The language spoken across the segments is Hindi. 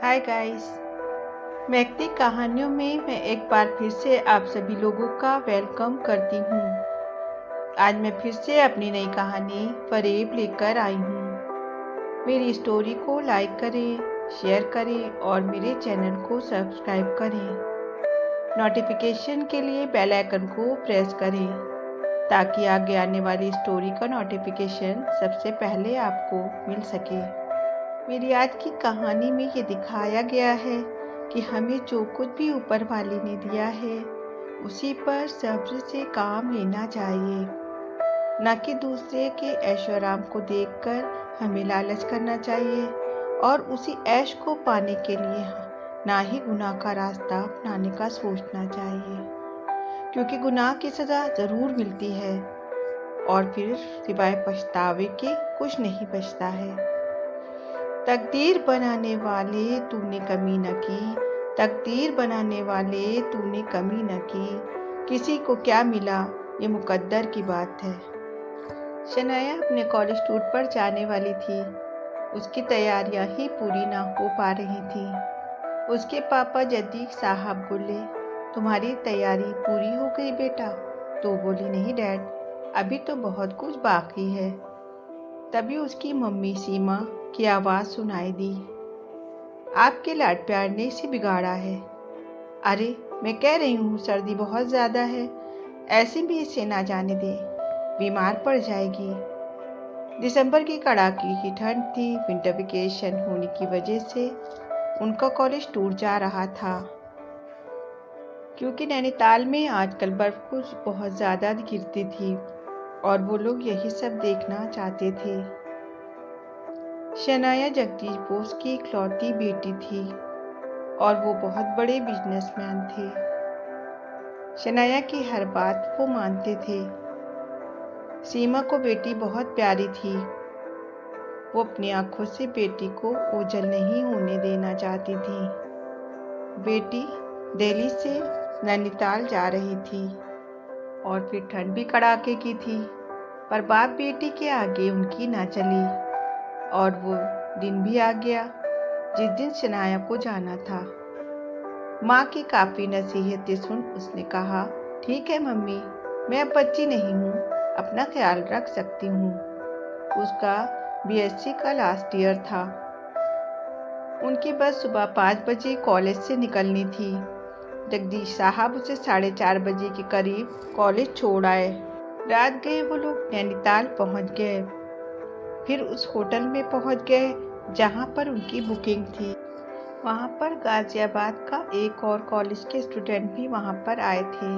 Hi guys. मैकती कहानियों में मैं एक बार फिर से आप सभी लोगों का वेलकम करती हूँ। आज मैं फिर से अपनी नई कहानी फरेब लेकर आई हूँ। मेरी स्टोरी को लाइक करें, शेयर करें और मेरे चैनल को सब्सक्राइब करें। नोटिफिकेशन के लिए बेल आइकन को प्रेस करें ताकि आगे आने वाली स्टोरी का नोटिफिकेशन सबसे पहले आपको मिल सके। मेरी आज की कहानी में ये दिखाया गया है कि हमें जो कुछ भी ऊपर वाले ने दिया है उसी पर सब्र से काम लेना चाहिए, न कि दूसरे के ऐशो आराम को देखकर हमें लालच करना चाहिए और उसी ऐश को पाने के लिए ना ही गुनाह का रास्ता अपनाने का सोचना चाहिए, क्योंकि गुनाह की सज़ा ज़रूर मिलती है और फिर सिवाय पछतावे के कुछ नहीं बचता है। तकदीर बनाने वाले तूने कमी न की, तकदीर बनाने वाले तूने कमी न की, किसी को क्या मिला ये मुकद्दर की बात है। शनाया अपने कॉलेज टूर पर जाने वाली थी। उसकी तैयारियां ही पूरी ना हो पा रही थी। उसके पापा जद्दी साहब बोले, तुम्हारी तैयारी पूरी हो गई बेटा? तो बोली, नहीं डैड, अभी तो बहुत कुछ बाकी है। तभी उसकी मम्मी सीमा की आवाज़ सुनाई दी, आपके लाड प्यार ने इसे बिगाड़ा है। अरे मैं कह रही हूँ सर्दी बहुत ज़्यादा है, ऐसे भी इसे ना जाने दे, बीमार पड़ जाएगी। दिसंबर की कड़ाके की ठंड थी। विंटर वेकेशन होने की वजह से उनका कॉलेज टूर जा रहा था, क्योंकि नैनीताल में आजकल बर्फ कुछ बहुत ज़्यादा गिरती थी और वो लोग यही सब देखना चाहते थे। शनाया जगदीश बोस की इकलौती बेटी थी और वो बहुत बड़े बिजनेसमैन थे। शनाया की हर बात वो मानते थे। सीमा को बेटी बहुत प्यारी थी। वो अपनी आंखों से बेटी को ओझल नहीं होने देना चाहती थी। बेटी दिल्ली से नैनीताल जा रही थी और फिर ठंड भी कड़ाके की थी, पर बाप बेटी के आगे उनकी ना चली और वो दिन भी आ गया जिस दिन शनाया को जाना था। माँ की काफ़ी नसीहतें सुन उसने कहा, ठीक है मम्मी, मैं अब बच्ची नहीं हूँ, अपना ख्याल रख सकती हूँ। उसका बीएससी का लास्ट ईयर था। उनकी बस सुबह 5 बजे कॉलेज से निकलनी थी। जगदीश साहब उसे 4:30 बजे के करीब कॉलेज छोड़ आए। रात गए वो लोग नैनीताल पहुँच गए। फिर उस होटल में पहुंच गए जहां पर उनकी बुकिंग थी। वहां पर गाजियाबाद का एक और कॉलेज के स्टूडेंट भी वहां पर आए थे।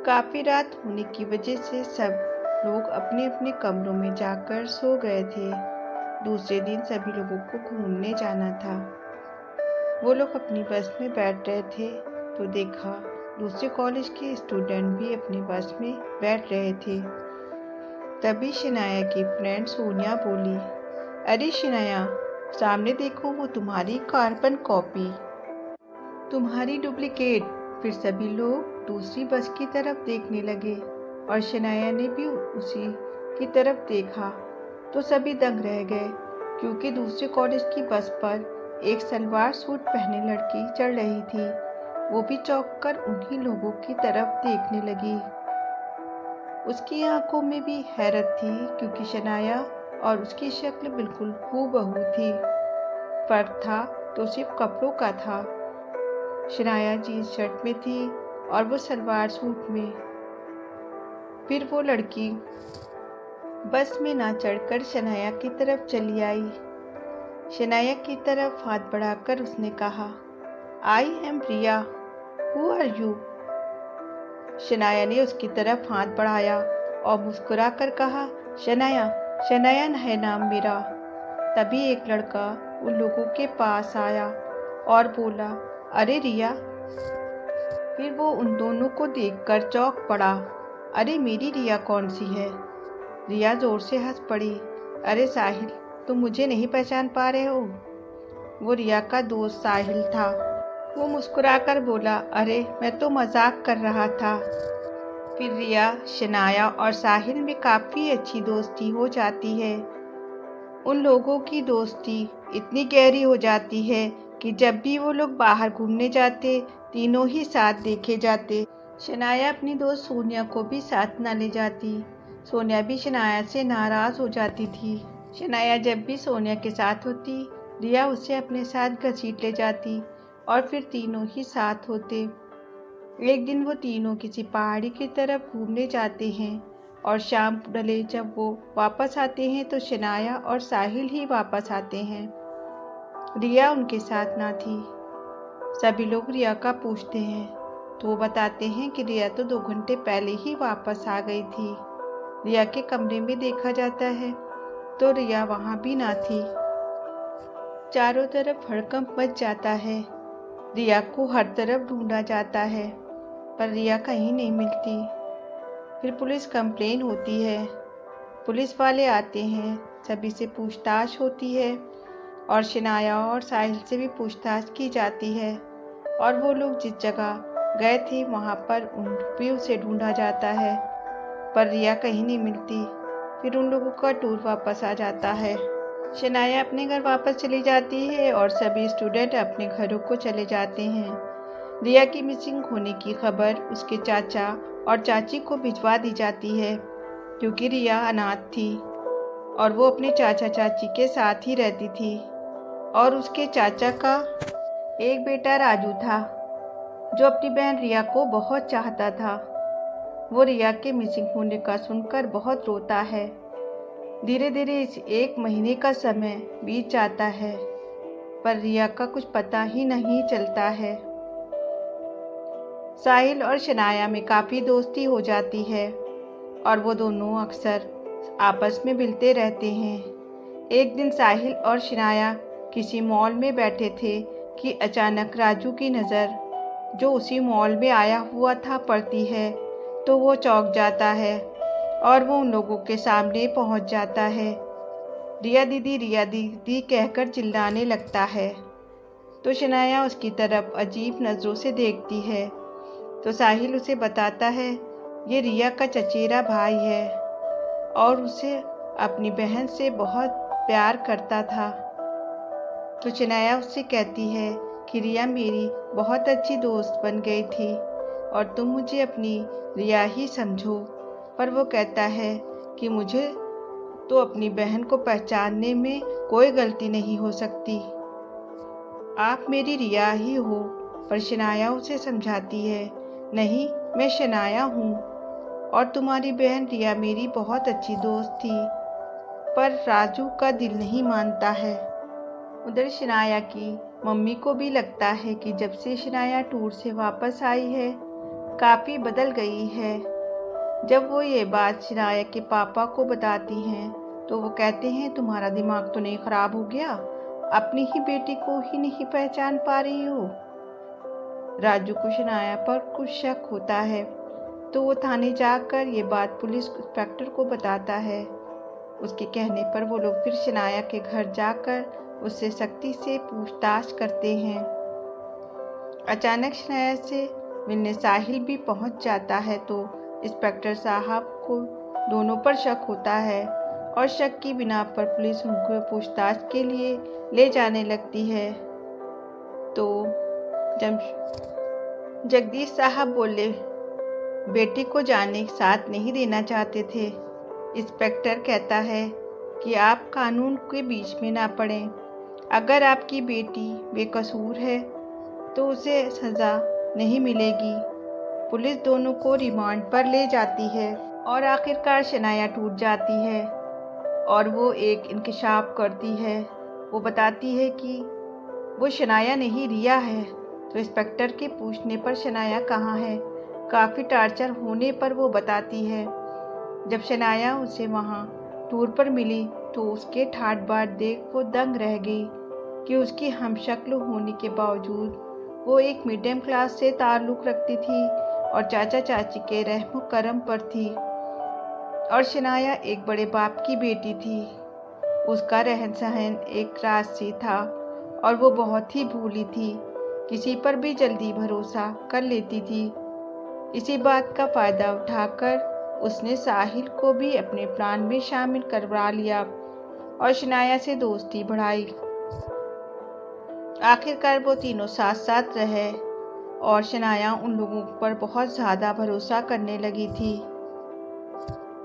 काफ़ी रात होने की वजह से सब लोग अपने अपने कमरों में जाकर सो गए थे। दूसरे दिन सभी लोगों को घूमने जाना था। वो लोग अपनी बस में बैठ रहे थे तो देखा दूसरे कॉलेज के स्टूडेंट भी अपनी बस में बैठ रहे थे। तभी शनाया की फ्रेंड सोनिया बोली, अरे शनाया, सामने देखो, वो तुम्हारी कार्बन कॉपी, तुम्हारी डुप्लीकेट। फिर सभी लोग दूसरी बस की तरफ देखने लगे और शनाया ने भी उसी की तरफ देखा तो सभी दंग रह गए, क्योंकि दूसरे कॉलेज की बस पर एक सलवार सूट पहने लड़की चढ़ रही थी। वो भी चौंक कर उन्हीं लोगों की तरफ देखने लगी। उसकी आंखों में भी हैरत थी, क्योंकि शनाया और उसकी शक्ल बिल्कुल हूबहू थी। फर्क था तो सिर्फ कपड़ों का था। शनाया जीन्स शर्ट में थी और वो सलवार सूट में। फिर वो लड़की बस में ना चढ़कर शनाया की तरफ चली आई। शनाया की तरफ हाथ बढ़ाकर उसने कहा, I am Priya, who are you? Shanaya ने उसकी तरफ हाथ बढ़ाया और मुस्कुरा कर कहा, शनाया, शनाया है नाम मेरा। तभी एक लड़का उन लोगों के पास आया और बोला, अरे रिया। फिर वो उन दोनों को देखकर चौंक पड़ा। अरे मेरी रिया कौन सी है? रिया जोर से हंस पड़ी। अरे साहिल, तुम मुझे नहीं पहचान पा रहे हो? वो रिया का दोस्त साहिल था। वो मुस्कुराकर बोला, अरे मैं तो मजाक कर रहा था। फिर रिया, शनाया और साहिल में काफ़ी अच्छी दोस्ती हो जाती है। उन लोगों की दोस्ती इतनी गहरी हो जाती है कि जब भी वो लोग बाहर घूमने जाते तीनों ही साथ देखे जाते। शनाया अपनी दोस्त सोनिया को भी साथ न ले जाती। सोनिया भी शनाया से नाराज़ हो जाती थी। शनाया जब भी सोनिया के साथ होती, रिया उसे अपने साथ घसीट ले जाती और फिर तीनों ही साथ होते। एक दिन वो तीनों किसी पहाड़ी की तरफ घूमने जाते हैं और शाम ढले जब वो वापस आते हैं तो शनाया और साहिल ही वापस आते हैं। रिया उनके साथ ना थी। सभी लोग रिया का पूछते हैं तो वो बताते हैं कि रिया तो 2 घंटे पहले ही वापस आ गई थी। रिया के कमरे में देखा जाता है तो रिया वहाँ भी ना थी। चारों तरफ हड़कंप मच जाता है। रिया को हर तरफ ढूंढा जाता है पर रिया कहीं नहीं मिलती। फिर पुलिस कंप्लेन होती है। पुलिस वाले आते हैं, सभी से पूछताछ होती है और शनाया और साहिल से भी पूछताछ की जाती है और वो लोग जिस जगह गए थे वहाँ पर उन भी उसे ढूंढा जाता है पर रिया कहीं नहीं मिलती। फिर उन लोगों का टूर वापस आ जाता है। शनाया अपने घर वापस चली जाती है और सभी स्टूडेंट अपने घरों को चले जाते हैं। रिया की मिसिंग होने की खबर उसके चाचा और चाची को भिजवा दी जाती है क्योंकि रिया अनाथ थी और वो अपने चाचा चाची के साथ ही रहती थी। और उसके चाचा का एक बेटा राजू था जो अपनी बहन रिया को बहुत चाहता था। वो रिया के मिसिंग होने का सुनकर बहुत रोता है। धीरे धीरे इस 1 महीने का समय बीत जाता है पर रिया का कुछ पता ही नहीं चलता है। साहिल और शनाया में काफ़ी दोस्ती हो जाती है और वो दोनों अक्सर आपस में मिलते रहते हैं। एक दिन साहिल और शनाया किसी मॉल में बैठे थे कि अचानक राजू की नज़र जो उसी मॉल में आया हुआ था पड़ती है तो वो चौंक जाता है और वो उन लोगों के सामने पहुंच जाता है। रिया दीदी कहकर चिल्लाने लगता है तो शनाया उसकी तरफ अजीब नज़रों से देखती है तो साहिल उसे बताता है ये रिया का चचेरा भाई है और उसे अपनी बहन से बहुत प्यार करता था। तो शनाया उससे कहती है कि रिया मेरी बहुत अच्छी दोस्त बन गई थी और तुम मुझे अपनी रिया ही समझो। पर वो कहता है कि मुझे तो अपनी बहन को पहचानने में कोई गलती नहीं हो सकती, आप मेरी रिया ही हो। पर शनाया उसे समझाती है नहीं, मैं शनाया हूँ और तुम्हारी बहन रिया मेरी बहुत अच्छी दोस्त थी। पर राजू का दिल नहीं मानता है। उधर शनाया की मम्मी को भी लगता है कि जब से शनाया टूर से वापस आई है काफ़ी बदल गई है। जब वो ये बात शनाया के पापा को बताती हैं तो वो कहते हैं तुम्हारा दिमाग तो नहीं ख़राब हो गया, अपनी ही बेटी को ही नहीं पहचान पा रही हो। राजू को शनाया पर कुछ शक होता है तो वो थाने जाकर ये बात पुलिस इंस्पेक्टर को बताता है। उसके कहने पर वो लोग फिर शनाया के घर जाकर उससे सख्ती से पूछताछ करते हैं। अचानक शनाया से मिलने साहिल भी पहुंच जाता है तो इंस्पेक्टर साहब को दोनों पर शक होता है और शक की बिना पर पुलिस उनको पूछताछ के लिए ले जाने लगती है। तो जगदीश साहब बोले बेटी को जाने साथ नहीं देना चाहते थे। इंस्पेक्टर कहता है कि आप कानून के बीच में ना पड़ें, अगर आपकी बेटी बेकसूर है तो उसे सज़ा नहीं मिलेगी। पुलिस दोनों को रिमांड पर ले जाती है और आखिरकार शनाया टूट जाती है और वो एक इंकशाफ करती है। वो बताती है कि वो शनाया नहीं रिया है। तो इंस्पेक्टर के पूछने पर शनाया कहाँ है, काफ़ी टार्चर होने पर वो बताती है। जब शनाया उसे वहाँ टूर पर मिली तो उसके ठाट बाट देख वो दंग रह गई कि उसकी हमशक्ल होने के बावजूद वो एक मीडियम क्लास से ताल्लुक़ रखती थी और चाचा चाची के रहम करम पर थी और शनाया एक बड़े बाप की बेटी थी। उसका रहन सहन एक राजसी था और वो बहुत ही भोली थी, किसी पर भी जल्दी भरोसा कर लेती थी। इसी बात का फ़ायदा उठाकर उसने साहिल को भी अपने प्लान में शामिल करवा लिया और शनाया से दोस्ती बढ़ाई। आखिरकार वो तीनों साथ साथ रहे और शनाया उन लोगों पर बहुत ज़्यादा भरोसा करने लगी थी।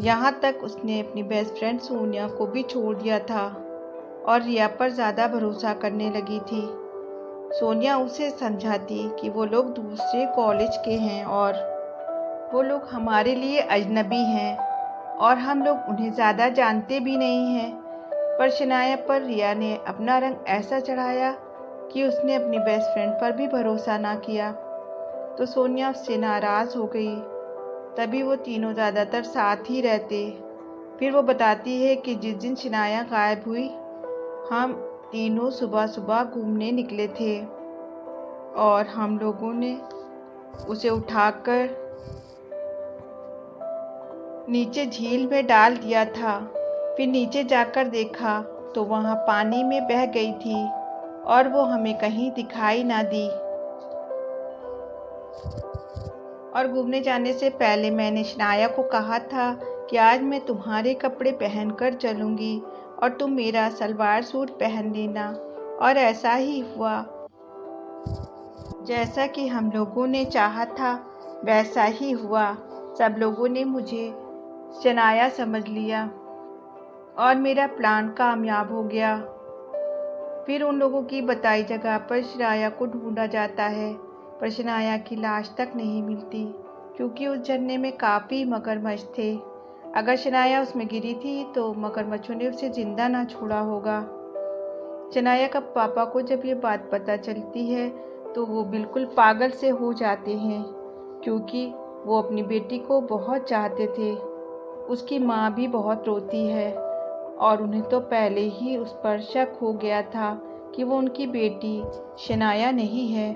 यहाँ तक उसने अपनी बेस्ट फ्रेंड सोनिया को भी छोड़ दिया था और रिया पर ज़्यादा भरोसा करने लगी थी। सोनिया उसे समझाती कि वो लोग दूसरे कॉलेज के हैं और वो लोग हमारे लिए अजनबी हैं और हम लोग उन्हें ज़्यादा जानते भी नहीं हैं। पर शनाया पर रिया ने अपना रंग ऐसा चढ़ाया कि उसने अपनी बेस्ट फ्रेंड पर भी भरोसा ना किया, तो सोनिया उससे नाराज़ हो गई। तभी वो तीनों ज़्यादातर साथ ही रहते। फिर वो बताती है कि जिस दिन शनाया गायब हुई, हम तीनों सुबह सुबह घूमने निकले थे और हम लोगों ने उसे उठाकर नीचे झील में डाल दिया था। फिर नीचे जाकर देखा तो वहाँ पानी में बह गई थी और वो हमें कहीं दिखाई ना दी। और घूमने जाने से पहले मैंने शनाया को कहा था कि आज मैं तुम्हारे कपड़े पहनकर चलूँगी और तुम मेरा सलवार सूट पहन लेना। और ऐसा ही हुआ। जैसा कि हम लोगों ने चाहा था वैसा ही हुआ। सब लोगों ने मुझे शनाया समझ लिया और मेरा प्लान कामयाब हो गया। फिर उन लोगों की बताई जगह पर शनाया को ढूंढा जाता है, पर शनाया की लाश तक नहीं मिलती क्योंकि उस झरने में काफ़ी मगरमच्छ थे। अगर शनाया उसमें गिरी थी तो मगरमच्छों ने उसे जिंदा ना छोड़ा होगा। शनाया का पापा को जब ये बात पता चलती है तो वो बिल्कुल पागल से हो जाते हैं क्योंकि वो अपनी बेटी को बहुत चाहते थे। उसकी माँ भी बहुत रोती है और उन्हें तो पहले ही उस पर शक हो गया था कि वो उनकी बेटी शनाया नहीं है।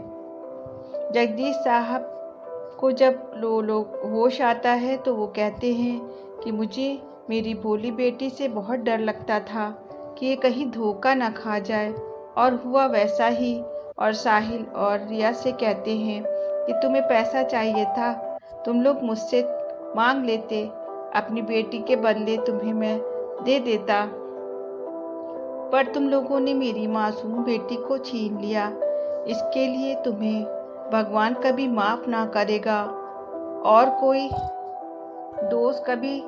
जगदीश साहब को जब लोग होश आता है तो वो कहते हैं कि मुझे मेरी भोली बेटी से बहुत डर लगता था कि ये कहीं धोखा ना खा जाए, और हुआ वैसा ही। और साहिल और रिया से कहते हैं कि तुम्हें पैसा चाहिए था, तुम लोग मुझसे मांग लेते, अपनी बेटी के बदले तुम्हें मैं दे देता, पर तुम लोगों ने मेरी मासूम बेटी को छीन लिया। इसके लिए तुम्हें भगवान कभी माफ़ ना करेगा और कोई दोस्त कभी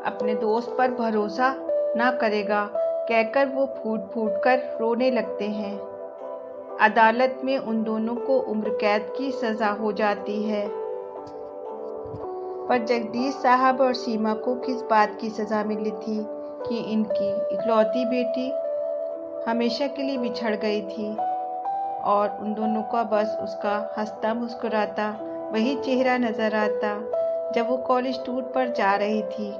अपने दोस्त पर भरोसा ना करेगा, कहकर वो फूट फूट कर रोने लगते हैं। अदालत में उन दोनों को उम्र कैद की सज़ा हो जाती है। पर जगदीश साहब और सीमा को किस बात की सज़ा मिली थी कि इनकी इकलौती बेटी हमेशा के लिए बिछड़ गई थी और उन दोनों का बस उसका हंसता मुस्कुराता वही चेहरा नज़र आता जब वो कॉलेज टूर पर जा रही थी।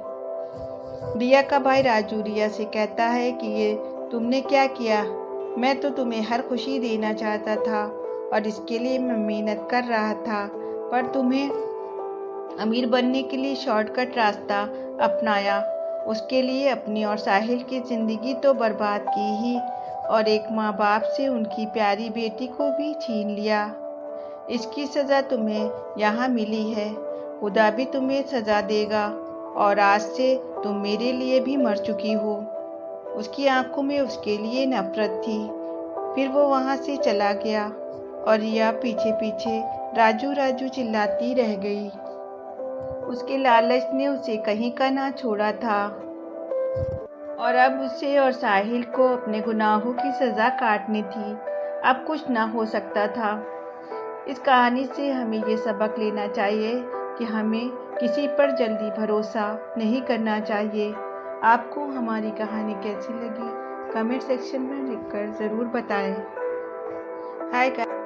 रिया का भाई राजू रिया से कहता है कि ये तुमने क्या किया, मैं तो तुम्हें हर खुशी देना चाहता था और इसके लिए मैं मेहनत कर रहा था, पर तुम्हें अमीर बनने के लिए शॉर्टकट रास्ता अपनाया। उसके लिए अपनी और साहिल की ज़िंदगी तो बर्बाद की ही और एक माँ बाप से उनकी प्यारी बेटी को भी छीन लिया। इसकी सज़ा तुम्हें यहाँ मिली है, खुदा भी तुम्हें सज़ा देगा और आज से तुम मेरे लिए भी मर चुकी हो। उसकी आंखों में उसके लिए नफरत थी। फिर वो वहाँ से चला गया और रिया पीछे पीछे राजू राजू चिल्लाती रह गई। उसके लालच ने उसे कहीं का ना छोड़ा था और अब उसे और साहिल को अपने गुनाहों की सज़ा काटनी थी। अब कुछ ना हो सकता था। इस कहानी से हमें ये सबक लेना चाहिए कि हमें किसी पर जल्दी भरोसा नहीं करना चाहिए। आपको हमारी कहानी कैसी लगी कमेंट सेक्शन में लिखकर ज़रूर बताएं। Hi guys.